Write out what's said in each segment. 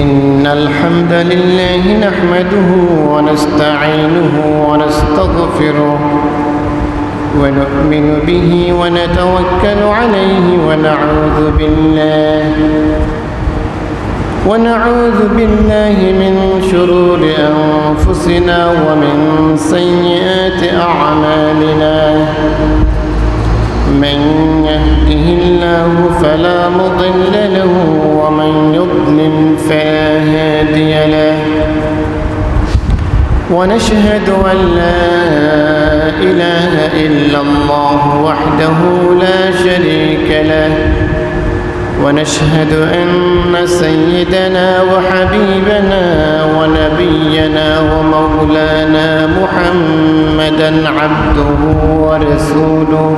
إن الحمد لله نحمده ونستعينه ونستغفره ونؤمن به ونتوكل عليه ونعوذ بالله من شرور أنفسنا ومن سيئات أعمالنا من يهده الله فلا مضل له ومن يضلل فلا هادي له ونشهد أن لا إله إلا الله وحده لا شريك له ونشهد أن سيدنا وحبيبنا ونبينا ومولانا محمدا عبده ورسوله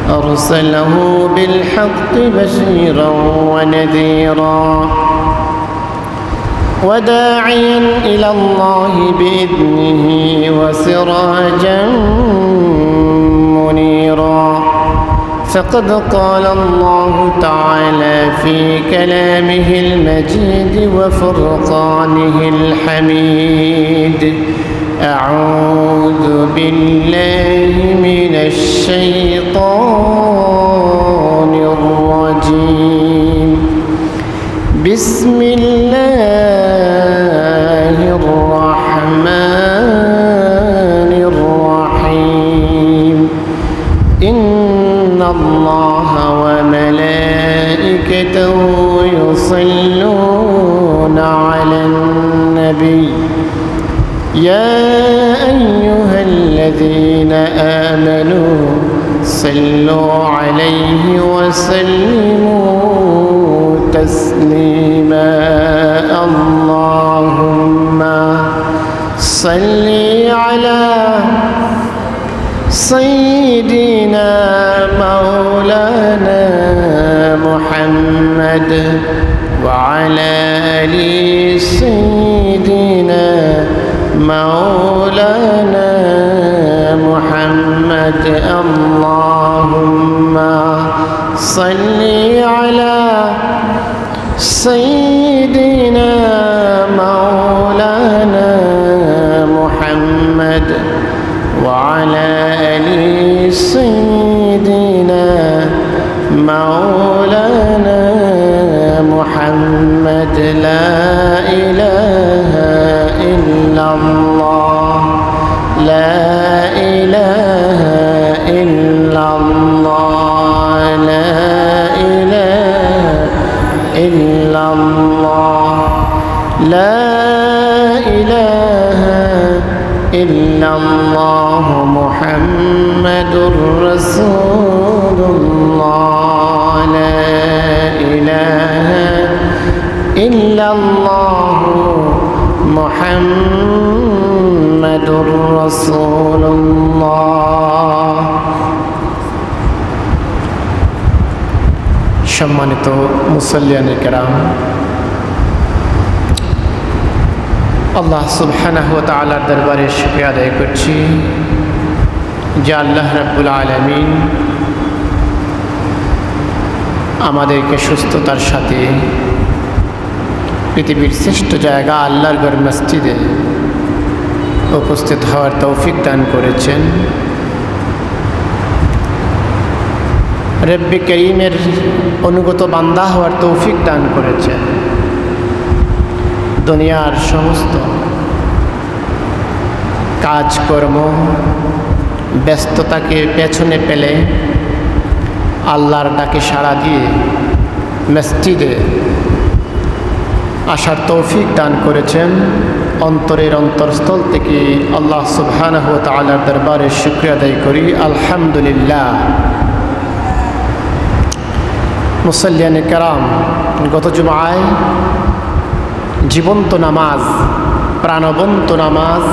أرسله بالحق بشيرا ونذيرا وداعيا إلى الله بإذنه وسراجا منيرا فقد قال الله تعالى في كلامه المجيد وفرقانه الحميد أعوذ بالله من الشيطان الرجيم بسم الله الرحمن الرحيم إن الله وملائكته يصلون على النبي يا أيها الذين آمنوا صلوا عليه وسلموا تسليما اللهم صل على سيدنا مولانا محمد وعلى آل سيدنا مولانا محمد اللهم صل على سيدنا مولانا محمد وعلى آل سيدنا مولانا محمد لا إله إلا الله لا إله إلا الله لا إله إلا الله لا إله إلا الله محمد رسول الله لا إله إلا الله محمد رسول الله সম্মানিত মুসল্লিয়ানে কেরাম, আল্লাহ সুবহানাহু ওয়া তাআলার দরবারে শুকরিয়া আদায় করছি যে আল্লাহ রাব্বুল আলামিন আমাদেরকে সুস্থতার সাথে পৃথিবীর শ্রেষ্ঠ জায়গা আল্লাহর ঘর মসজিদে উপস্থিত হওয়ার তৌফিক দান করেছেন। রব্বে করিমের অনুগত বান্দা হওয়ার তৌফিক দান করেছেন। দুনিয়ার সমস্ত কাজকর্ম ব্যস্ততাকে পেছনে ফেলে আল্লাহর ডাকে সাড়া দিয়ে মসজিদে আসার তৌফিক দান করেছেন। অন্তরের অন্তরস্থল থেকে আল্লাহ সুবহানাহু ওয়া তাআলার দরবারে শুকরিয়া আদায় করি, আলহামদুলিল্লাহ। মুসল্লিয়ানে কেরাম, গত জুমআয় জীবন্ত নামাজ, প্রাণবন্ত নামাজ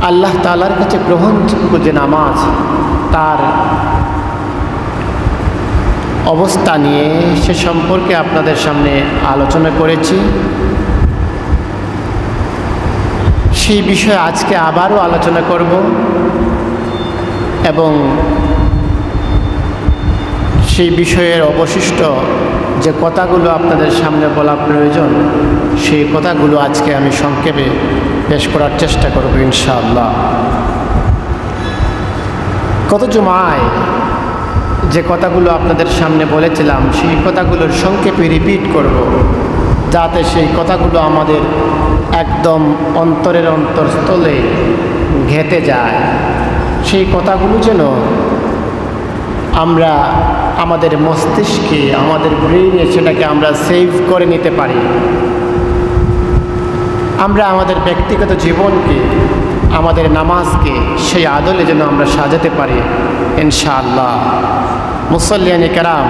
আল্লাহ তাআলার কাছে গ্রহণযোগ্য যে নামাজ, তার অবস্থা নিয়ে সে সম্পর্কে আপনাদের সামনে আলোচনা করেছি। সেই বিষয়ে আজকে আবারও আলোচনা করব এবং সেই বিষয়ের অবশিষ্ট যে কথাগুলো আপনাদের সামনে বলা প্রয়োজন, সেই কথাগুলো আজকে আমি সংক্ষেপে পেশ করার চেষ্টা করব ইনশাআল্লাহ। গত জুমায় যে কথাগুলো আপনাদের সামনে বলেছিলাম, সেই কথাগুলোর সংক্ষেপে রিপিট করব, যাতে সেই কথাগুলো আমাদের একদম অন্তরের অন্তরস্থলে ঘেঁটে যায়। সেই কথাগুলো যেন আমরা আমাদের মস্তিষ্কে, আমাদের ব্রেইনে সেটাকে আমরা সেভ করে নিতে পারি। আমরা আমাদের ব্যক্তিগত জীবনকে, আমাদের নামাজকে সেই আদলে যেন আমরা সাজাতে পারি ইনশাআল্লাহ। মুসল্লিয়ানে কেরাম,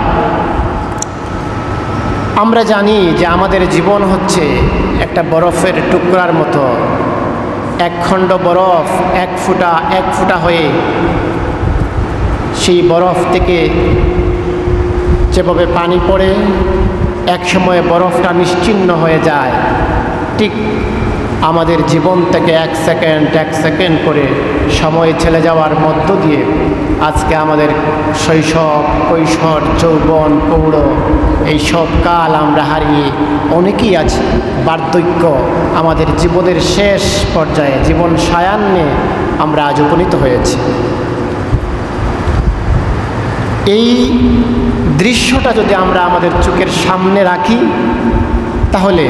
আমরা জানি যে আমাদের জীবন হচ্ছে একটা বরফের টুকরার মতো। এক খণ্ড বরফ এক ফুটা হয়ে সেই বরফ থেকে যেভাবে পানি পড়ে এক সময় বরফটা নিশ্চিহ্ন হয়ে যায়, ঠিক আমাদের জীবন থেকে এক সেকেন্ড করে সময় চলে যাওয়ার মধ্য দিয়ে আজকে আমাদের শৈশব, কৈশোর, যৌবন, প্রৌঢ় এই সব কাল আমরা হারিয়ে অনেকেই আছি বার্ধক্য, আমাদের জীবনের শেষ পর্যায়ে, জীবন সায়ান্নে আমরা আজ উপনীত হয়েছি। এই দৃশ্যটা যদি আমরা আমাদের চোখের সামনে রাখি, তাহলে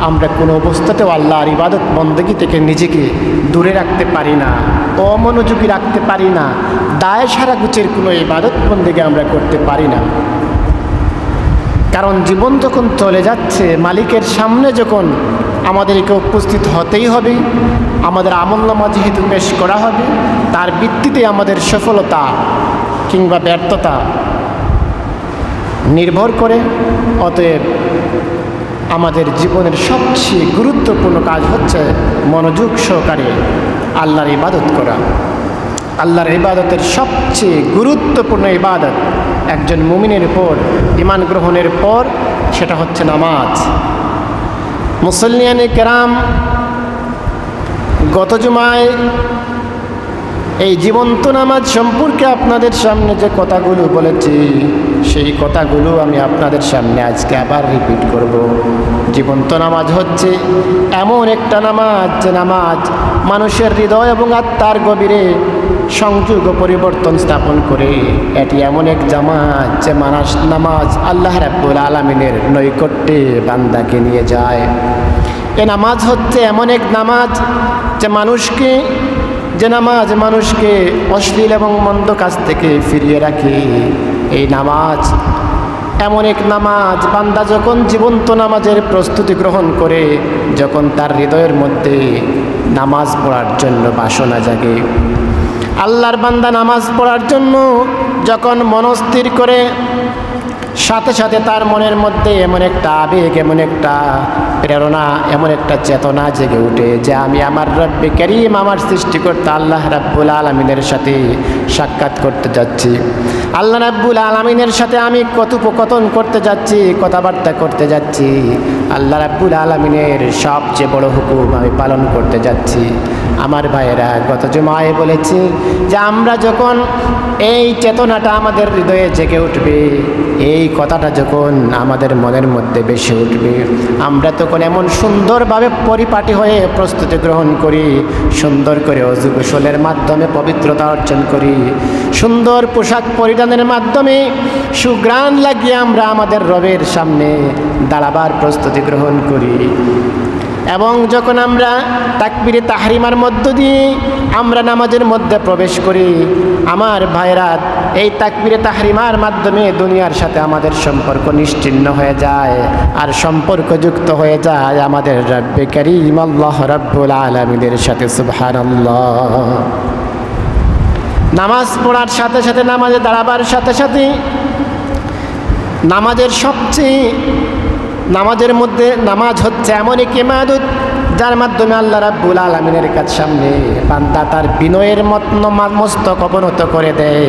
আমরা কোনো অবস্থাতেও আল্লাহর ইবাদত বন্দেগী থেকে নিজেকে দূরে রাখতে পারি না, অমনোযোগী রাখতে পারি না, দায় সারা গুচের কোনো ইবাদত বন্দেগী আমরা করতে পারি না। কারণ জীবন যখন চলে যাচ্ছে, মালিকের সামনে যখন আমাদেরকে উপস্থিত হতেই হবে, আমাদের আমলনামা যেহেতু পেশ করা হবে, তার ভিত্তিতে আমাদের সফলতা কিংবা ব্যর্থতা নির্ভর করে। অতএব আমাদের জীবনের সবচেয়ে গুরুত্বপূর্ণ কাজ হচ্ছে মনোযোগ সহকারে আল্লাহর ইবাদত করা। আল্লাহর ইবাদতের সবচেয়ে গুরুত্বপূর্ণ ইবাদত একজন মুমিনের উপর ঈমান গ্রহণের পর সেটা হচ্ছে নামাজ। মুসল্লিয়ানে কেরাম, গত জুমায় এই জীবন্ত নামাজ সম্পর্কে আপনাদের সামনে যে কথাগুলো বলেছি, সেই কথাগুলো আমি আপনাদের সামনে আজকে আবার রিপিট করব। জীবন্ত নামাজ হচ্ছে এমন একটা নামাজ, যে নামাজ মানুষের হৃদয় এবং আত্মার গভীরে সংযোগ ও পরিবর্তন স্থাপন করে। এটি এমন এক নামাজ যে নামাজ আল্লাহ রাব্বুল আলামিনের নৈকট্যে বান্দাকে নিয়ে যায়। এ নামাজ হচ্ছে এমন এক নামাজ যে নামাজ মানুষকে অশ্লীল এবং মন্দ কাজ থেকে ফিরিয়ে রাখে। এই নামাজ এমন এক নামাজ, বান্দা যখন জীবন্ত নামাজের প্রস্তুতি গ্রহণ করে, যখন তার হৃদয়ের মধ্যে নামাজ পড়ার জন্য বাসনা জাগে, আল্লাহর বান্দা নামাজ পড়ার জন্য যখন মনস্থির করে, সাথে সাথে তার মনের মধ্যে এমন একটা আবেগ, এমন একটা প্রেরণা, এমন একটা চেতনা জেগে উঠে যে আমি আমার রব্বে কারীম, আমার সৃষ্টিকর্তা আল্লাহ রাব্বুল আলামিনের সাথে সাক্ষাৎ করতে যাচ্ছি। আল্লাহ রাব্বুল আলামিনের সাথে আমি কথোপকথন করতে যাচ্ছি, কথাবার্তা করতে যাচ্ছি। আল্লাহ রাব্বুল আলামিনের সবচেয়ে বড় হুকুম আমি পালন করতে যাচ্ছি। আমার ভাইয়েরা, গত জুমায় বলেছি যে আমরা যখন এই চেতনাটা আমাদের হৃদয়ে জেগে উঠবে, এই কথাটা যখন আমাদের মনের মধ্যে বেশি উঠবে, আমরা তখন এমন সুন্দরভাবে পরিপাটি হয়ে প্রস্তুতি গ্রহণ করি, সুন্দর করে ওযু গোসলের মাধ্যমে পবিত্রতা অর্জন করি, সুন্দর পোশাক পরিধানের মাধ্যমে সুঘ্রাণ লাগিয়ে আমরা আমাদের রবের সামনে দাঁড়াবার প্রস্তুতি গ্রহণ করি। এবং যখন আমরা তাকবীরে তাহরিমার মধ্য দিয়ে আমরা নামাজের মধ্যে প্রবেশ করি, আমার ভাইরা, এই তাকবীরে তাহরিমার মাধ্যমে দুনিয়ার সাথে আমাদের সম্পর্ক নিশ্চিহ্ন হয়ে যায়, আর সম্পর্কযুক্ত হয়ে যায় আমাদের রব্বে কারীম আল্লাহ রাব্বুল আলামিনের সাথে। সুবহানাল্লাহ। নামাজ পড়ার সাথে সাথে, নামাজে দাঁড়াবার সাথে সাথে, নামাজের মধ্যে নামাজ হচ্ছে এমন এক ইবাদত যার মাধ্যমে আল্লাহ রাব্বুল আলামিনের কাছে সামনে বান্দা তার বিনয়ের মস্তক অবনত করে দেয়।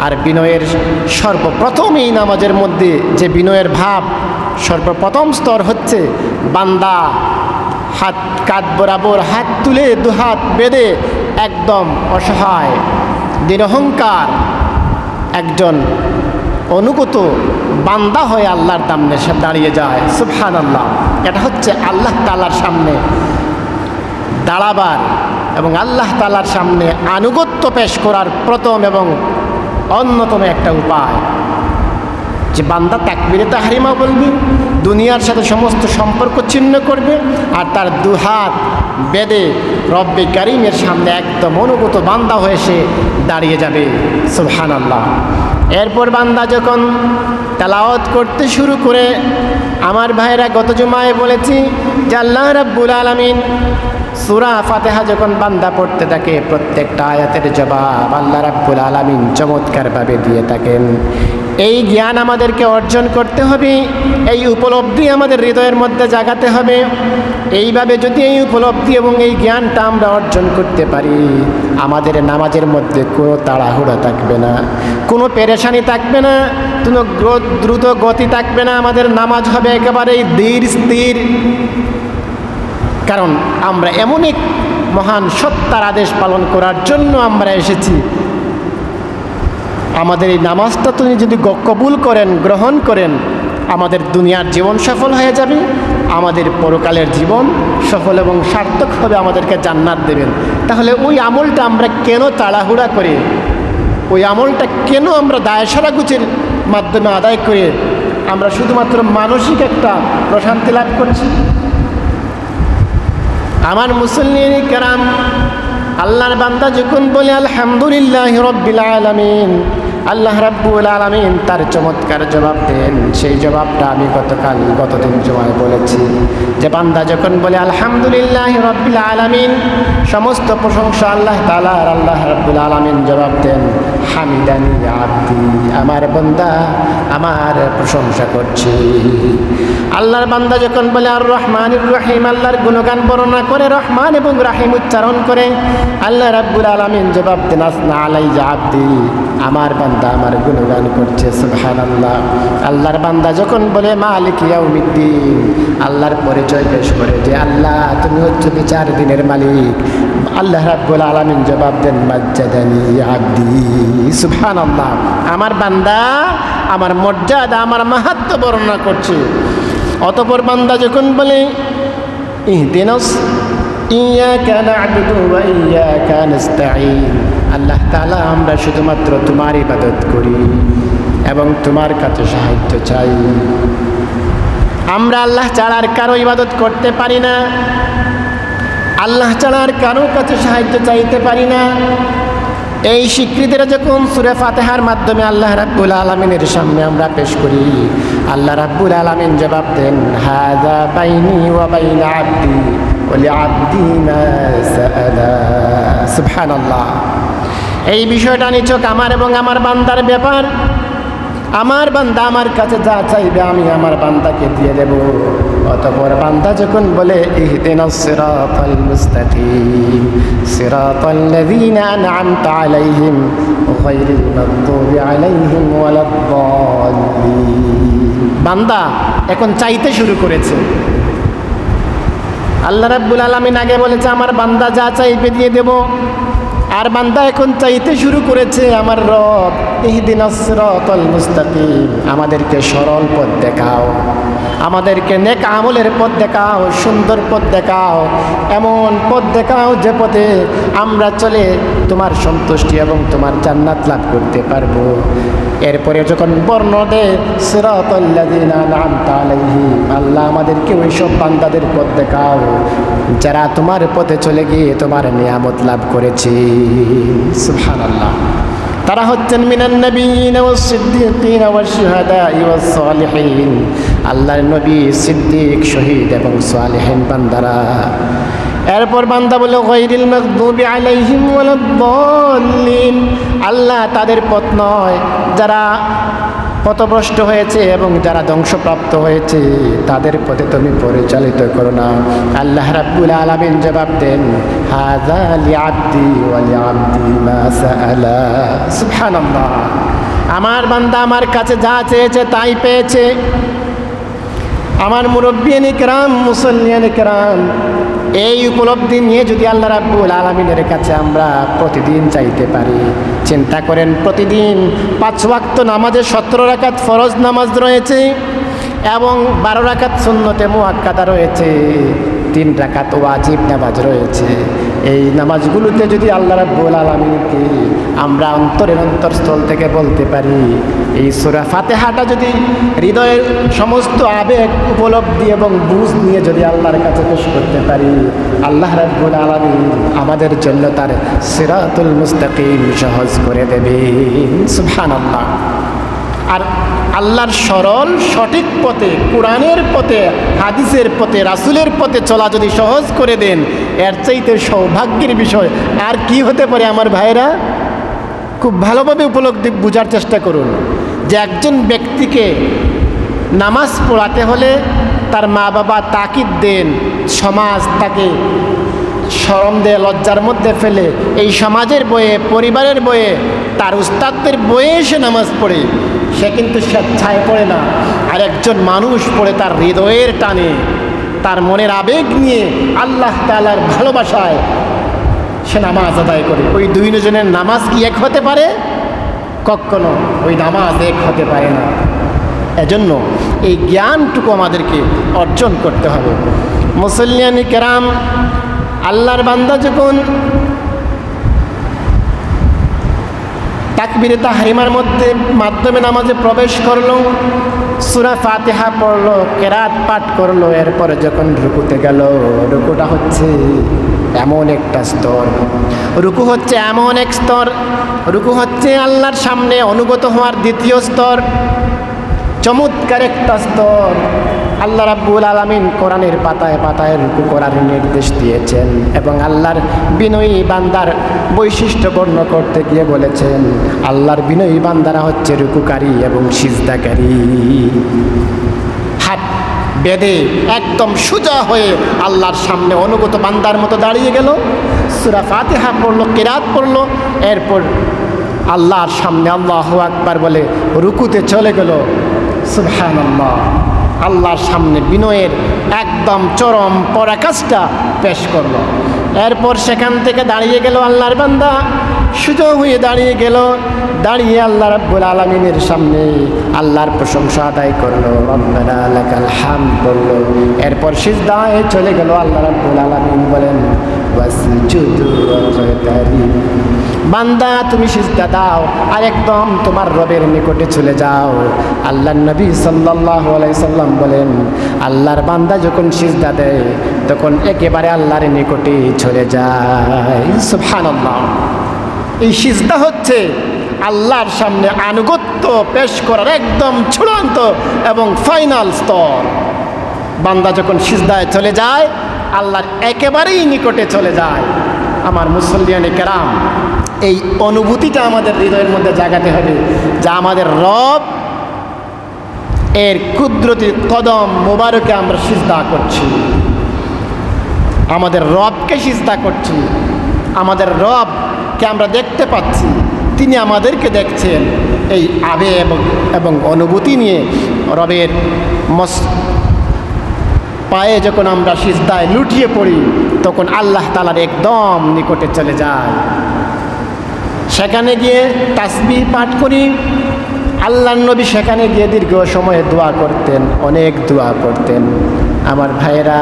আর বিনয়ের সর্বপ্রথমই নামাজের মধ্যে যে বিনয়ের ভাব, সর্বপ্রথম স্তর হচ্ছে বান্দা কাঁধ বরাবর হাত তুলে দুহাত বেঁধে একদম অসহায় নিরহংকার একজন অনুগত বান্দা হয়ে আল্লাহর সামনে সে দাঁড়িয়ে যায়। সুবহানাল্লাহ। এটা হচ্ছে আল্লাহ তাআলার সামনে দাঁড়াবার এবং আল্লাহ তাআলার সামনে আনুগত্য পেশ করার প্রথম এবং অন্যতম একটা উপায়, যে বান্দা তাকবীরে তাহরিমা বলবে, দুনিয়ার সাথে সমস্ত সম্পর্ক ছিন্ন করবে, আর তার দুহাত বেদে রব্বে কারিমের সামনে একদম অনুগত বান্দা হয়ে সে দাঁড়িয়ে যাবে। সুবহানাল্লাহ। এরপর বান্দা যখন তেলাওয়াত করতে শুরু করে, আমার ভাইরা গত জুমায় বলেছি যে আল্লাহ রাব্বুল আলামিন সূরা ফাতিহা যখন বান্দা পড়তে থাকে, প্রত্যেকটা আয়াতের জবাব আল্লাহ রাব্বুল আলামিন চমৎকারভাবে দিয়ে থাকেন। এই জ্ঞান আমাদেরকে অর্জন করতে হবে, এই উপলব্ধি আমাদের হৃদয়ের মধ্যে জাগাতে হবে। এইভাবে যদি এই উপলব্ধি এবং এই জ্ঞানটা আমরা অর্জন করতে পারি, আমাদের নামাজের মধ্যে কোনো তাড়াহুড়া থাকবে না, কোনো পেরেশানি থাকবে না, কোনো দ্রুত গতি থাকবে না। আমাদের নামাজ হবে একেবারেই ধীর স্থির, কারণ আমরা এমন এক মহান সত্তার আদেশ পালন করার জন্য আমরা এসেছি। আমাদের এই নামাজটা তিনি যদি কবুল করেন, গ্রহণ করেন, আমাদের দুনিয়ার জীবন সফল হয়ে যাবে, আমাদের পরকালের জীবন সফল এবং সার্থক হবে, আমাদেরকে জান্নাত দেবেন। তাহলে ওই আমলটা আমরা কেন তাড়াহুড়া করে, ওই আমলটা কেন আমরা দায়সারাগুচির মাধ্যমে আদায় করে আমরা শুধুমাত্র মানসিক একটা প্রশান্তি লাভ করছি? আমার মুসল্লিন কেরাম, আল্লাহর বান্দা যখন বলে আলহামদুলিল্লাহ রাব্বিল আলামিন, আল্লাহ রাব্বুল আলামিন তার চমৎকার জবাব দেন। সেই জবাবটা আমি গতদিন জমায় বলেছি যে বান্দা যখন বলে আলহামদুলিল্লাহ রাব্বিল আলামিন, সমস্ত প্রশংসা আল্লাহ তাআলার, আল্লাহ রাব্বুল আলামিন জবাব দেন হামিদানি আব্দি, আমার বান্দা আমার প্রশংসা করছে। আল্লাহর বান্দা যখন বলে আর রহমানির রহিম, আল্লাহর গুণগান বর্ণনা করে, রহমান এবং রাহিম উচ্চারণ করে, আল্লাহ রাব্বুল আলামিন জবাব দেন আসনা আলাইয়া আব্দি, আমার বান্দা আমার গুণগান করছে। সুবহানাল্লাহ। আল্লাহর বান্দা যখন বলে মালিক ইয়াউমিদ্দিন, আল্লাহর পরিচয় পেশ করে যে আল্লাহ তুমি হচ্ছে বিচার দিনের মালিক, আল্লাহ রাব্বুল আলামিন জবাব দেন মাজ্জাদানি আব্দি। সুবহানাল্লাহ। আমার বান্দা আমার মর্যাদা, আমার মাহাত্ম্য বর্ণনা করছে। অতঃপর বান্দা যখন বলে ইহদিনাস ইয়াকা না'বুদু ওয়া ইয়াকা নাস্তাঈন, আল্লাহ তাআলা আমরা শুধুমাত্র তোমার ইবাদত করি এবং তোমার কাছে সাহায্য চাই, আমরা আল্লাহ ছাড়া আর কারো ইবাদত করতে পারি না, আল্লাহ ছাড়া আর কারো কাছে সাহায্য চাইতে পারি না। এই স্বীকৃতিটা যখন সূরা ফাতিহার মাধ্যমে আল্লাহ রাব্বুল আলামিনের সামনে আমরা পেশ করি, আল্লাহ রাব্বুল আলামিন জবাব দেন হাযা বাইনি ওয়া বাইনা আব্দি ওয়া লিআব্দি মা সাআলা। সুবহানাল্লাহ। এই বিষয়টা নিছক আমার এবং আমার বান্দার ব্যাপার। আমার বান্দা আমার কাছে যা চাইবে আমি আমার বান্দাকে দিয়ে দেব। অতঃপর বান্দা যখন বলে ইহদিনাস সিরাতাল মুস্তাকিম সিরাতাল্লাযীনা আন'আমতা আলাইহিম গায়রিল মাগদুবি আলাইহিম ওয়ালাদ-দাল্লিন, বান্দা এখন চাইতে শুরু করেছে। আল্লাহ রাব্বুল আলামিন আগে বলেছে আমার বান্দা যা চাইবে দিয়ে দেব, আর বান্দা এখন চাইতে শুরু করেছে আমার রব ইহদিনাস সিরাতাল মুস্তাকিম, আমাদেরকে সরল পথ দেখাও, আমাদেরকে নেক আমলের পথ দেখাও, সুন্দর পথ দেখাও, এমন পথ দেখাও যে পথে আমরা চলে তোমার সন্তুষ্টি এবং তোমার জান্নাত লাভ করতে পারবো। এরপরে যখন বর্ণ দেয় সিরাতাল্লাযীনা আন'আমতা আলাইহিম, আল্লাহ আমাদেরকে ওই সব বান্দাদের পথ দেখাও যারা তোমার পথে চলে গিয়ে তোমার নিয়ামত লাভ করেছে। সুবহানাল্লাহ। তারা হচ্ছেন মিনান নবিয়্যিন ওয়াস সিদ্দীকিন ওয়াশ শুহাদা ওয়াস সালিহিন, আল্লাহর নবী, সিদ্দিক, শহীদ এবং সালেহিন বান্দারা। এরপর বান্দা বলে গায়রিল মাগদুবি আলাইহিম ওয়ালাদ-দাল্লিন, আল্লাহ তাদের পথ নয় যারা পথভ্রষ্ট হয়েছে এবং যারা ধ্বংসপ্রাপ্ত হয়েছে, তাদের পথে তুমি পরিচালিত করো না। আল্লাহ রাব্বুল আলামিন জবাব দেন হাযা লিআব্দি ওয়া লিআব্দি মা সাআলা। সুবহানাল্লাহ। আমার বান্দা আমার কাছে যা চেয়েছে তাই পেয়েছে। আমার মুরব্বিয়ানে কেরাম, মুসল্লিয়ানে কেরাম, এই উপলব্ধি নিয়ে যদি আল্লাহ রাব্বুল আলামিনের কাছে আমরা প্রতিদিন চাইতে পারি, চিন্তা করেন প্রতিদিন 5 ওয়াক্ত নামাজে 17 রাকাত ফরজ নামাজ রয়েছে এবং 12 রাকাত সুন্নতে মুআক্কাদা রয়েছে, 3 রাকাত ওয়াজিব নামাজ রয়েছে। এই নামাজগুলোতে যদি আল্লাহ রাব্বুল আলামিনকে আমরা অন্তরের অন্তরস্থল থেকে বলতে পারি, এই সূরা ফাতিহাটা যদি হৃদয়ের সমস্ত আবেগ উপলব্ধি এবং বুঝ নিয়ে যদি আল্লাহর কাছে পেশ করতে পারি, আল্লাহ রাব্বুল আলামিন আমাদের জন্য তার সিরাতুল মুস্তাকিম সহজ করে দেবেন। সুবহানাল্লাহ। আর আল্লাহর সরল সঠিক পথে, কোরআনের পথে, হাদিসের পথে, রাসূলের পথে চলা যদি সহজ করে দেন, এর চাইতে সৌভাগ্যের বিষয় আর কি হতে পারে? আমার ভাইরা, খুব ভালোভাবে উপলব্ধি বোঝার চেষ্টা করুন যে একজন ব্যক্তিকে নামাজ পড়াতে হলে তার মা বাবা তাকিদ দেন, সমাজ তাকে শরম দেয়, লজ্জার মধ্যে ফেলে, এই সমাজের বয়ে, পরিবারের বয়ে, তার উস্তাদদের বয়ে সে নামাজ পড়ে, সে কিন্তু স্বেচ্ছায় পড়ে না। আর একজন মানুষ পড়ে তার হৃদয়ের টানে, তার মনের আবেগ নিয়ে, আল্লাহ তাআলার ভালোবাসায় সে নামাজ আদায় করে। ওই দুইজনের নামাজ কি এক হতে পারে? কখনো ওই নামাজ এক হতে পারে না। এজন্য এই জ্ঞানটুকু আমাদেরকে অর্জন করতে হবে। মুসল্লিয়ানি কেরাম, আল্লাহর বান্দা যখন তাকবীরে তাহরিমার মাধ্যমে নামাজে প্রবেশ করলো, সূরা ফাতিহা পড়লো, কেরাত পাঠ করলো, এরপরে যখন রুকুতে গেল, রুকুটা হচ্ছে এমন একটা স্তর, রুকু হচ্ছে এমন এক স্তর, রুকু হচ্ছে আল্লাহর সামনে অনুগত হওয়ার দ্বিতীয় স্তর, চমৎকার একটা স্তর। আল্লাহ রাব্বুল আলামিন কোরআনের পাতায় পাতায় রুকু করার নির্দেশ দিয়েছেন এবং আল্লাহর বিনয়ী বান্দার বৈশিষ্ট্য বর্ণনা করতে গিয়ে বলেছেন, আল্লাহর বিনয়ী বান্দারা হচ্ছে রুকুকারী এবং সিজদাকারী। হাত বেঁধে একদম সোজা হয়ে আল্লাহর সামনে অনুগত বান্দার মতো দাঁড়িয়ে গেল, সূরা ফাতিহা পড়লো, কিরাত পড়লো, এরপর আল্লাহর সামনে আল্লাহু আকবার বলে রুকুতে চলে গেল। সুবহানাল্লাহ। আল্লাহর সামনে বিনয়ের একদম চরম পরাকাষ্ঠা পেশ করলো। এরপর সেখান থেকে দাঁড়িয়ে গেল আল্লাহর বান্দা, সোজা হয়ে দাঁড়িয়ে গেল, দাঁড়িয়ে আল্লাহ রাব্বুল আলামিনের সামনে আল্লাহর প্রশংসা আদায় করলো, রব্বানা লাকাল হামদ বলল। এরপর সিজদায় চলে গেল। আল্লাহ রাব্বুল আলামিন বলেন, ওয়াসজুদু ওয়াকতারিব, বান্দা তুমি সিজদা দাও আর একদম তোমার রবের নিকটে চলে যাও। আল্লাহর নবী সাল্লাল্লাহু আলাইহি সাল্লাম বলেন, আল্লাহর বান্দা যখন সিজদা দেয় তখন একেবারে আল্লাহর নিকটে চলে যায়। সুবহানাল্লাহ। এই সিজদা হচ্ছে আল্লাহর সামনে আনুগত্য পেশ করার একদম চূড়ান্ত এবং ফাইনাল স্তর। বান্দা যখন সিজদায় চলে যায়, আল্লাহর একেবারেই নিকটে চলে যায়। আমার মুসল্লিয়ানে কেরাম, এই অনুভূতিটা আমাদের হৃদয়ের মধ্যে জাগাতে হবে যা আমাদের রব এর কুদরতি কদম মোবারকে আমরা সিজদা করছি, আমাদের রবকে সিজদা করছি, আমাদের রবকে আমরা দেখতে পাচ্ছি, তিনি আমাদেরকে দেখছেন। এই আবেগ এবং অনুভূতি নিয়ে রবের পায়ে যখন আমরা সিজদায় লুটিয়ে পড়ি, তখন আল্লাহ তাআলার একদম নিকটে চলে যায়। সেখানে গিয়ে তাসবিহ পাঠ করি। আল্লাহর নবী সেখানে গিয়ে দীর্ঘ সময়ে দোয়া করতেন, অনেক দোয়া করতেন। আমার ভাইয়েরা,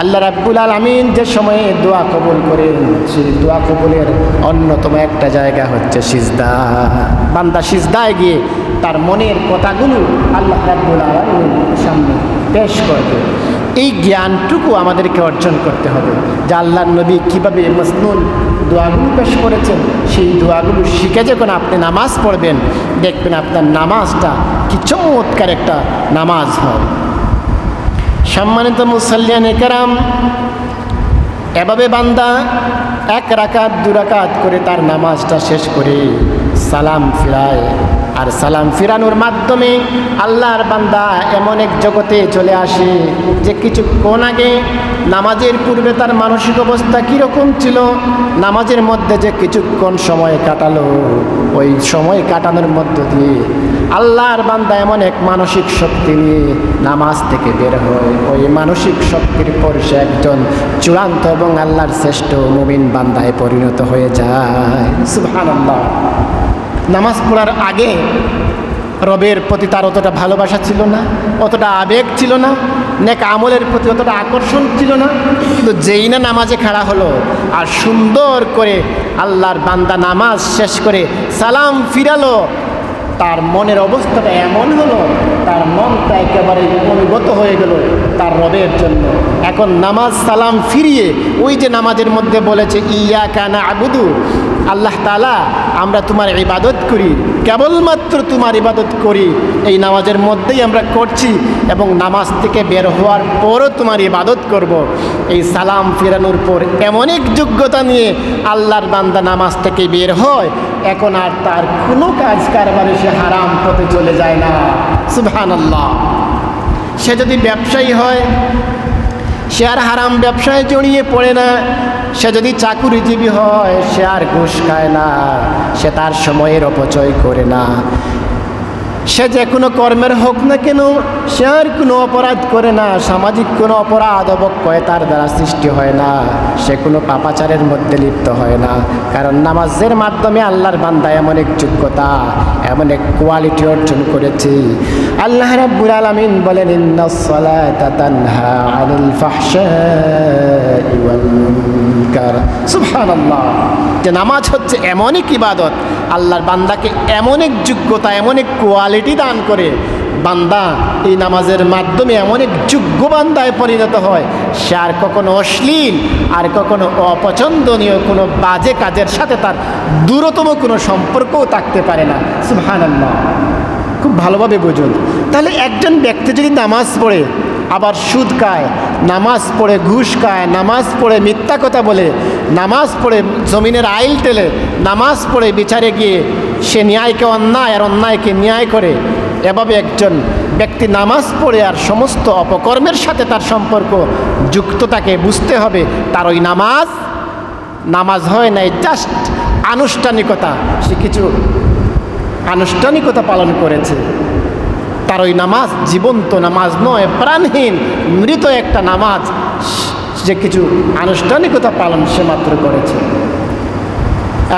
আল্লাহ রাব্বুল আলামিন যে সময়ে দোয়া কবুল করেন, সেই দোয়া কবুলের অন্যতম একটা জায়গা হচ্ছে সিজদা। বান্দা সিজদায় গিয়ে তার মনের কথাগুলো আল্লাহ রাব্বুল আলামিনের সামনে পেশ করবে। এই জ্ঞানটুকু আমাদেরকে অর্জন করতে হবে যে আল্লাহর নবী কীভাবে মাসনুন দোয়াগুলো পেশ করেছেন। সেই দোয়াগুলো শিখে যখন আপনি নামাজ পড়বেন, দেখবেন আপনার নামাজটা কি চমৎকার একটা নামাজ হয়। সম্মানিত মুসল্লিয়ানে কেরাম, এভাবে বান্দা 1 রাকাত 2 রাকাত করে তার নামাজটা শেষ করে সালাম ফিরায়। আর সালাম ফিরানোর মাধ্যমে আল্লাহর বান্দা এমন এক জগতে চলে আসে যে কিছুক্ষণ আগে নামাজের পূর্বে তার মানসিক অবস্থা কীরকম ছিল, নামাজের মধ্যে যে কিছুক্ষণ সময় কাটালো, ওই সময় কাটানোর মধ্য দিয়ে আল্লাহর বান্দা এমন এক মানসিক শক্তি নিয়ে নামাজ থেকে বের হয়, ওই মানসিক শক্তির পর সে একজন চূড়ান্ত এবং আল্লাহর শ্রেষ্ঠ মুমিন বান্দায় পরিণত হয়ে যায়। সুবহানাল্লাহ। নামাজ পড়ার আগে রবের প্রতি তার অতটা ভালোবাসা ছিল না, অতটা আবেগ ছিল না, নেক আমলের প্রতি অতটা আকর্ষণ ছিল না। কিন্তু যেই না নামাজে খাড়া হলো আর সুন্দর করে আল্লাহর বান্দা নামাজ শেষ করে সালাম ফিরালো, তার মনের অবস্থাটা এমন হলো, তার মনটা একেবারে অনুগত হয়ে গেল তার রবের জন্য। এখন নামাজ সালাম ফিরিয়ে ওই যে নামাজের মধ্যে বলেছে ইয়াকা না'বুদু, আল্লাহ তাআলা আমরা তোমার ইবাদত করি, কেবলমাত্র তোমার ইবাদত করি, এই নামাজের মধ্যেই আমরা করছি এবং নামাজ থেকে বের হওয়ার পরও তোমার ইবাদত করব। এই সালাম ফেরানোর পর এমন এক যোগ্যতা নিয়ে আল্লাহর বান্দা নামাজ থেকে বের হয়, এখন আর তার কোনো কাজ কারবারে সে হারাম পথে চলে যায় না। সুবহানাল্লাহ। সে যদি ব্যবসায়ী হয় সে আর হারাম ব্যবসায় জড়িয়ে পড়ে না, সে যদি চাকুরিজীবী হয় সে আর ঘুষ খায় না, সে তার সময়ের অপচয় করে না, সে যে কোনো কর্মের হোক না কেন সে আর কোনো অপরাধ করে না, সামাজিক কোনো অপরাধ অবক্ষয় তার দ্বারা সৃষ্টি হয় না, সে কোনো পাপাচারের মধ্যে লিপ্ত হয় না। কারণ নামাজের মাধ্যমে আল্লাহর বান্দা এমন এক যোগ্যতা, এমন এক কোয়ালিটি অর্জন করেছে। আল্লাহ রাব্বুল আলামিন বলেন ইন্নাস সালাতা তানহা আনিল ফাহশাই ওয়াল মুনকার। সুবহানাল্লাহ। যে নামাজ হচ্ছে এমন এক ইবাদত, আল্লাহর বান্দাকে এমন এক যোগ্যতা, এমন এক কোয়ালিটি দান করে, বান্দা এই নামাজের মাধ্যমে এমন এক যোগ্য বান্দায় পরিণত হয়, সে আর কখনো অশ্লীল আর কখনো অপছন্দনীয় কোনো বাজে কাজের সাথে তার দূরতম কোনো সম্পর্কও থাকতে পারে না। সুবহানাল্লাহ। খুব ভালোভাবে বুঝুন। তাহলে একজন ব্যক্তি যদি নামাজ পড়ে আবার সুদ খায়, নামাজ পড়ে ঘুষ খায়, নামাজ পড়ে মিথ্যা কথা বলে, নামাজ পড়ে জমিনের আইল টেলে, নামাজ পড়ে বিচারে গিয়ে সে ন্যায়কে অন্যায় আর অন্যায়কে ন্যায় করে, এভাবে একজন ব্যক্তি নামাজ পড়ে আর সমস্ত অপকর্মের সাথে তার সম্পর্ক যুক্ত, তাকে বুঝতে হবে তার ওই নামাজ হয় নাই, জাস্ট আনুষ্ঠানিকতা, সে কিছু আনুষ্ঠানিকতা পালন করেছে। তার ওই নামাজ জীবন্ত নামাজ নয়, প্রাণহীন মৃত একটা নামাজ, যে কিছু আনুষ্ঠানিকতা পালন সে মাত্র করেছে।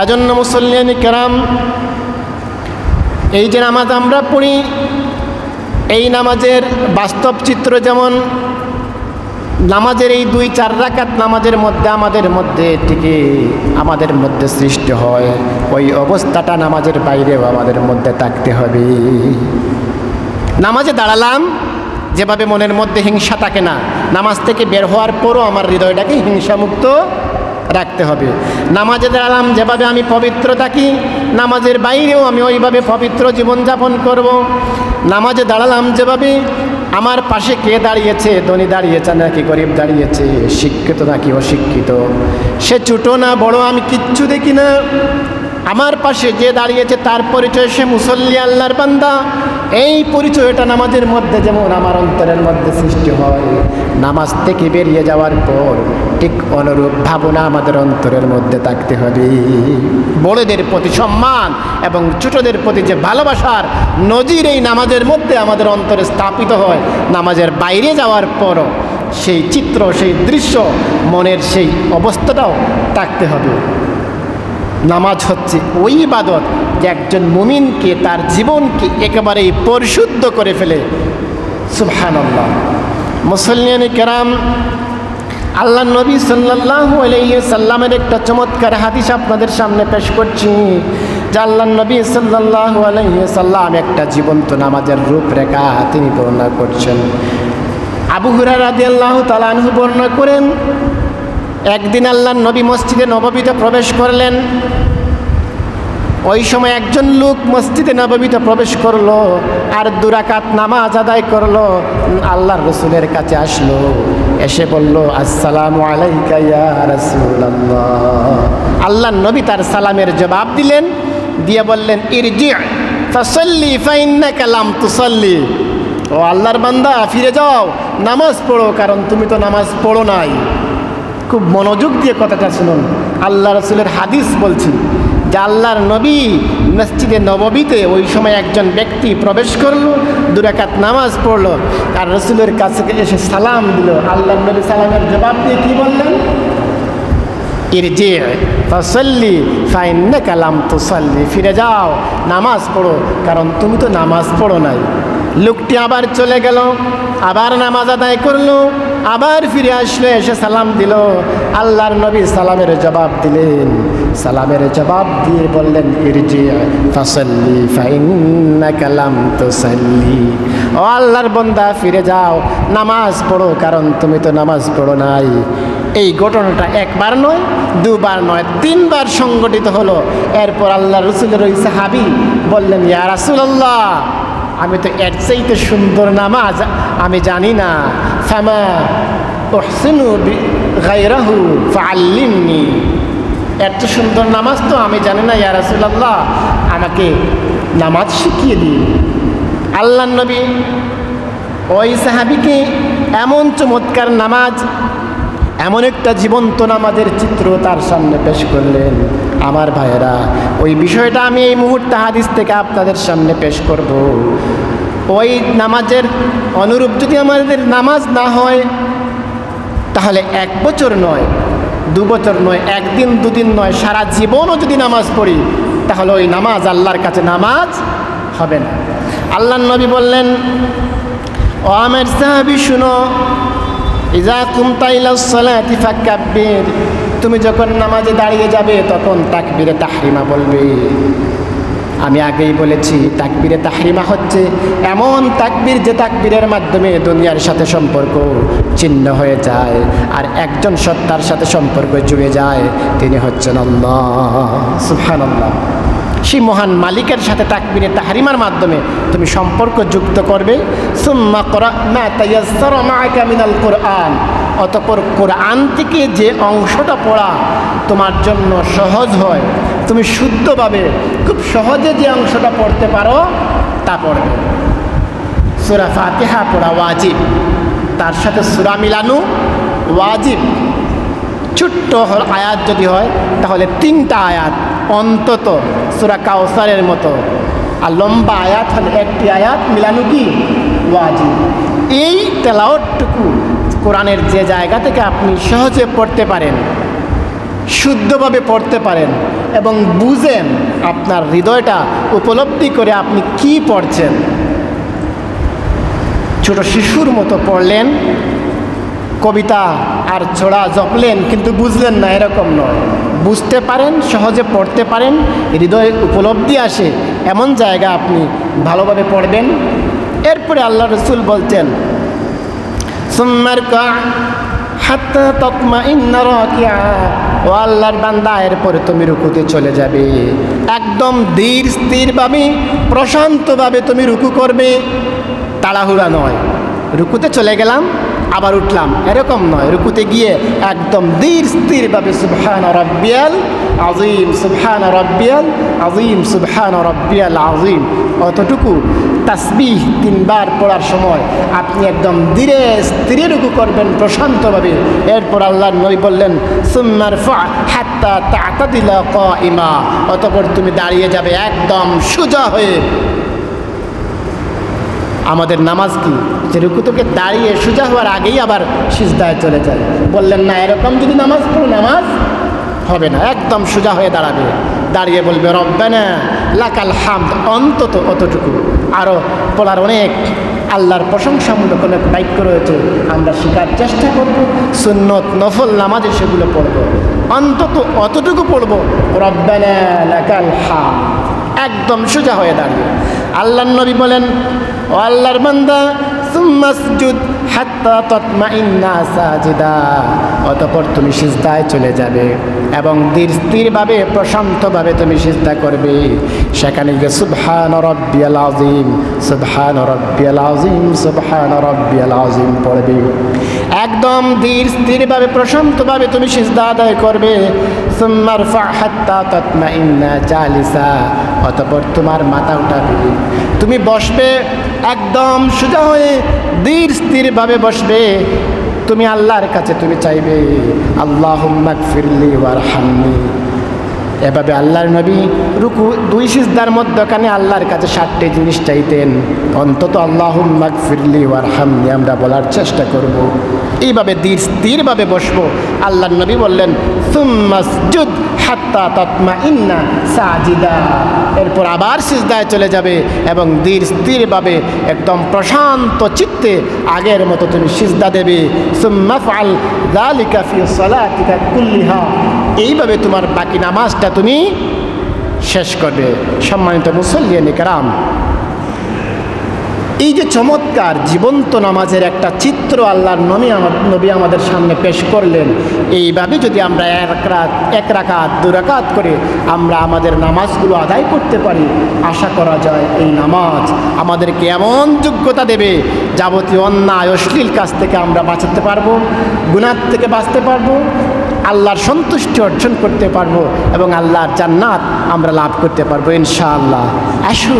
এজন্য মুসল্লিয়ানি কেরাম, এই যে নামাজ আমরা পড়ি, এই নামাজের বাস্তব চিত্র যেমন নামাজের এই 2-4 রাকাত নামাজের মধ্যে আমাদের মধ্যে থেকে আমাদের মধ্যে সৃষ্টি হয়, ওই অবস্থাটা নামাজের বাইরেও আমাদের মধ্যে থাকতে হবে। নামাজে দাঁড়ালাম, যেভাবে মনের মধ্যে হিংসা থাকে না, নামাজ থেকে বের হওয়ার পরও আমার হৃদয়টাকে হিংসামুক্ত রাখতে হবে। নামাজে দাঁড়ালাম, যেভাবে আমি পবিত্র থাকি, নামাজের বাইরেও আমি ওইভাবে পবিত্র জীবনযাপন করব। নামাজে দাঁড়ালাম, যেভাবে আমার পাশে কে দাঁড়িয়েছে, ধনী দাঁড়িয়েছে নাকি গরিব দাঁড়িয়েছে, শিক্ষিত নাকি অশিক্ষিত, সে ছোট না বড় আমি কিচ্ছু দেখি না, আমার পাশে যে দাঁড়িয়েছে তার পরিচয় সে মুসল্লি, আল্লাহর বান্দা। এই পরিচয়টা নামাজের মধ্যে যেমন আমার অন্তরের মধ্যে সৃষ্টি হয়, নামাজ থেকে বেরিয়ে যাওয়ার পর ঠিক অনুরূপ ভাবনা আমাদের অন্তরের মধ্যে থাকতে হবে। বড়দের প্রতি সম্মান এবং ছোটদের প্রতি যে ভালোবাসার নজির এই নামাজের মধ্যে আমাদের অন্তরে স্থাপিত হয়, নামাজের বাইরে যাওয়ার পরও সেই চিত্র, সেই দৃশ্য, মনের সেই অবস্থাটাও থাকতে হবে। নামাজ হচ্ছে ওই ইবাদত যে একজন মুমিনকে, তার জীবনকে একেবারেই পরিশুদ্ধ করে ফেলে। সুবহানাল্লাহ। মুসল্লিয়ানি কেরাম, আল্লাহ নবী সাল্লাল্লাহু আলাইহি সাল্লামের একটা চমৎকার হাদিস আপনাদের সামনে পেশ করছি, যে আল্লাহ নবী সাল্লাল্লাহু আলাইহি সাল্লাম একটা জীবন্ত নামাজের রূপরেখা তিনি বর্ণনা করছেন। আবু হুরায়রা রাদিয়াল্লাহু তাআলা আনহু বর্ণনা করেন, একদিন আল্লাহর নবী মসজিদে নববীতে প্রবেশ করলেন। ওই সময় একজন লোক মসজিদে নববীতে প্রবেশ করলো আর 2 রাকাত নামাজ আদায় করলো। আল্লাহর রাসূলের কাছে আসলো, এসে বলল, আসসালামু আলাইকা ইয়া রাসূলুল্লাহ। আল্লাহর নবী তার সালামের জবাব দিলেন, দিয়ে বললেন, ইরজি ফাসাল্লি ফাইন্নাকা লাম তুসাল্লি। ও আল্লাহর বান্দা, ফিরে যাও, নামাজ পড়ো, কারণ তুমি তো নামাজ পড়ো নাই। খুব মনোযোগ দিয়ে কথাটা শুনুন, আল্লাহ রাসূলের হাদিস বলছি, যে আল্লাহর নবী মসজিদে নববীতে ওই সময় একজন ব্যক্তি প্রবেশ করলো, 2 রাকাত নামাজ পড়লো, আর রসুলের কাছে এসে সালাম দিল। আল্লাহর নবী সালামের জবাব দিয়ে কি বললেন? ইরজি ফাসাল্লি ফাইন্নাকা লাম তুসাল্লি, ফিরে যাও, নামাজ পড়ো, কারণ তুমি তো নামাজ পড়ো নাই। লোকটি আবার চলে গেল, আবার নামাজ আদায় করলো, আবার ফিরে আসলো, এসে সালাম দিল। আল্লাহর নবী সালামের জবাব দিলেন, সালামের জবাব দিয়ে বললেন ইরজি ফাসাল্লি ফাইন্নাকা লাম তুসাল্লি, ও আল্লাহর বান্দা ফিরে যাও, নামাজ পড়ো, কারণ তুমি তো নামাজ পড়ো নাই। এই ঘটনাটা একবার নয়, 2 বার নয়, 3 বার সংঘটিত হলো। এরপর আল্লাহ রসুলের ওই সাহাবী বললেন, ইয়া রাসূলুল্লাহ, আমি তো এর চাইতে সুন্দর নামাজ আমি জানি না, ফামা উহসিনু গায়রাহু ফাআল্লিমনি, এর তো সুন্দর নামাজ তো আমি জানি না, ইয়া রাসূলুল্লাহ, আমাকে নামাজ শিখিয়ে দিন। আল্লাহর নবী ওই সাহাবীকে এমন চমৎকার নামাজ, এমন একটা জীবন্ত নামাজের চিত্র তার সামনে পেশ করলেন। আমার ভাইয়েরা, ওই বিষয়টা আমি এই মুহূর্তে হাদিস থেকে আপনাদের সামনে পেশ করব। ওই নামাজের অনুরূপ যদি আমাদের নামাজ না হয়, তাহলে 1 বছর নয়, 2 বছর নয়, 1 দিন 2 দিন নয়, সারা জীবনও যদি নামাজ পড়ি, তাহলে ওই নামাজ আল্লাহর কাছে নামাজ হবে না। আল্লাহর নবী বললেন, ও আমার সাহাবী শুনো, ইজা কুমতা ইলাস সালাতি ফাকাব্বির, তুমি যখন নামাজে দাঁড়িয়ে যাবে তখন তাকবীরে তাহরিমা বলবে। আমি আগেই বলেছি, তাকবীরে তাহরিমা হচ্ছে এমন তাকবীর যে তাকবীরের মাধ্যমে দুনিয়ার সাথে সম্পর্ক ছিন্ন হয়ে যায়, আর একজন সত্তার সাথে সম্পর্ক জুড়ে যায়, তিনি হচ্ছেন আল্লাহ। সুবহানাল্লাহ। সেই মহান মালিকের সাথে তাকবীরে তাহরিমার মাধ্যমে তুমি সম্পর্ক যুক্ত করবে। সুম্মা ক্রা মা তায়াসসারা মাআকা মিনাল কুরআন, অতঃপর কোরআন থেকে যে অংশটা পড়া তোমার জন্য সহজ হয়, তুমি শুদ্ধভাবে খুব সহজে যে অংশটা পড়তে পারো তা পড়বে। সূরা ফাতিহা পড়া ওয়াজিব, তার সাথে সূরা মিলানো ওয়াজিব। ছোট্ট আয়াত যদি হয় তাহলে 3টা আয়াত অন্তত সূরা কাউসারের মতো, আর লম্বা আয়াত হলে 1টি আয়াত মিলানো কি ওয়াজিব। এই তেলাওয়াতটুকু কোরআনের যে জায়গা থেকে আপনি সহজে পড়তে পারেন, শুদ্ধভাবে পড়তে পারেন এবং বুঝেন, আপনার হৃদয়টা উপলব্ধি করে আপনি কি পড়ছেন। ছোট শিশুর মতো পড়লেন, কবিতা আর ছড়া জপলেন কিন্তু বুঝলেন না, এরকম নয়। বুঝতে পারেন, সহজে পড়তে পারেন, হৃদয়ে উপলব্ধি আসে, এমন জায়গা আপনি ভালোভাবে পড়বেন। এরপরে আল্লাহ রসুল বলছেন, সুম্মারকা হাত্তা তাতমাইন্না রাকিআ, ও আল্লাহর বান্দা, এরপরে তুমি রুকুতে চলে যাবে। একদম ধীর স্থিরভাবে, প্রশান্তভাবে তুমি রুকু করবে, তাড়াহুড়া নয়। রুকুতে চলে গেলাম আবার উঠলাম, এরকম নয়। রুকুতে গিয়ে একদম ধীর স্থিরভাবে সুবহান রাব্বিয়াল আযীম, সুবহান রাব্বিয়াল আযীম, সুবহান রাব্বিয়াল আযীম, অতটুকু তাসবিহ 3 বার পড়ার সময় আপনি একদম ধীরে স্থিরে রুকু করবেন, প্রশান্তভাবে। এরপর আল্লাহর নবী বললেন, সুম্মারফা হাত্তা তা'তাদিলা কাইমা, অতঃপর তুমি দাঁড়িয়ে যাবে একদম সোজা হয়ে। আমাদের নামাজ কি যে রুকু থেকে দাঁড়িয়ে সোজা হওয়ার আগেই আবার সিজদায় চলে যায়? বললেন না, এরকম যদি নামাজ পড়ো নামাজ হবে না। একদম সোজা হয়ে দাঁড়াবে, দাঁড়িয়ে বলবে রব্বানা লাকাল হামদ, অন্তত অতটুকু। আরও পড়ার অনেক আল্লাহর প্রশংসামূলক অনেক বাক্য রয়েছে, আমরা শেখার চেষ্টা করব, সুন্নত নফল নামাজে সেগুলো পড়ব, অন্তত অতটুকু পড়ব, রব্বানা লাকাল হামদ, একদম সোজা হয়ে দাঁড়িয়ে। আল্লাহর নবী বলেন, ও আল্লাহর বান্দা, সুম্মাসজুদ হাত্তা তাতমাইন্না সাজিদা, অতঃপর তুমি সিজদায় চলে যাবে এবং ধীর স্থিরভাবে প্রশান্তভাবে তুমি সিজদা করবে। সেখানে গিয়ে সুবহান রাব্বিয়াল আযীম, সুবহান রাব্বিয়াল আযীম, সুবহান রাব্বিয়াল আযীম পড়বে। একদম ধীর স্থিরভাবে প্রশান্তভাবে তুমি সিজদা আদায় করবে। সুম্মারফা হাত্তা তাতমাইন্না জালিসা, অতঃপর তোমার মাথা উঠাবে, তুমি বসবে একদম সোজা হয়ে ধীর স্থিরভাবে বসবে। তুমি আল্লাহর কাছে তুমি চাইবে, আল্লাহুম্মা গফিরলি ওয়ারহামনি, এভাবে আল্লাহর নবী রুকু 2 সিজদার মধ্যখানে আল্লাহর কাছে 7টি জিনিস চাইতেন। অন্তত আল্লাহুম্মা গফিরলি ওয়ারহামনি আমরা বলার চেষ্টা করব। এইভাবে স্থিরভাবে বসবো। আল্লাহর নবী বললেন সুম্মাসজুদ হাত্তা তাতমাইন্না সাজিদা, এরপর আবার সিজদায় চলে যাবে এবং স্থিরভাবে একদম প্রশান্ত চিত্তে আগের মতো তুমি সিজদা দেবে। সুম্মা ফাআল যালিকা ফি সালাতিকা কুল্লিহা, এইভাবে তোমার বাকি নামাজটা তুমি শেষ করবে। সম্মানিত মুসল্লিয়ানে কেরাম, এই যে চমৎকার জীবন্ত নামাজের একটা চিত্র আল্লাহর নবী আমাদের সামনে পেশ করলেন, এইভাবে যদি আমরা এক রাকাত 2 রাকাত করে আমরা আমাদের নামাজগুলো আদায় করতে পারি, আশা করা যায় এই নামাজ আমাদেরকে এমন যোগ্যতা দেবে, যাবতীয় অন্যায় অশ্লীল কাজ থেকে আমরা বাঁচাতে পারবো, গুনাহ থেকে বাঁচতে পারবো, আল্লাহর সন্তুষ্টি অর্জন করতে পারবো এবং আল্লাহর জান্নাত আমরা লাভ করতে পারবো ইনশাআল্লাহ। আসুন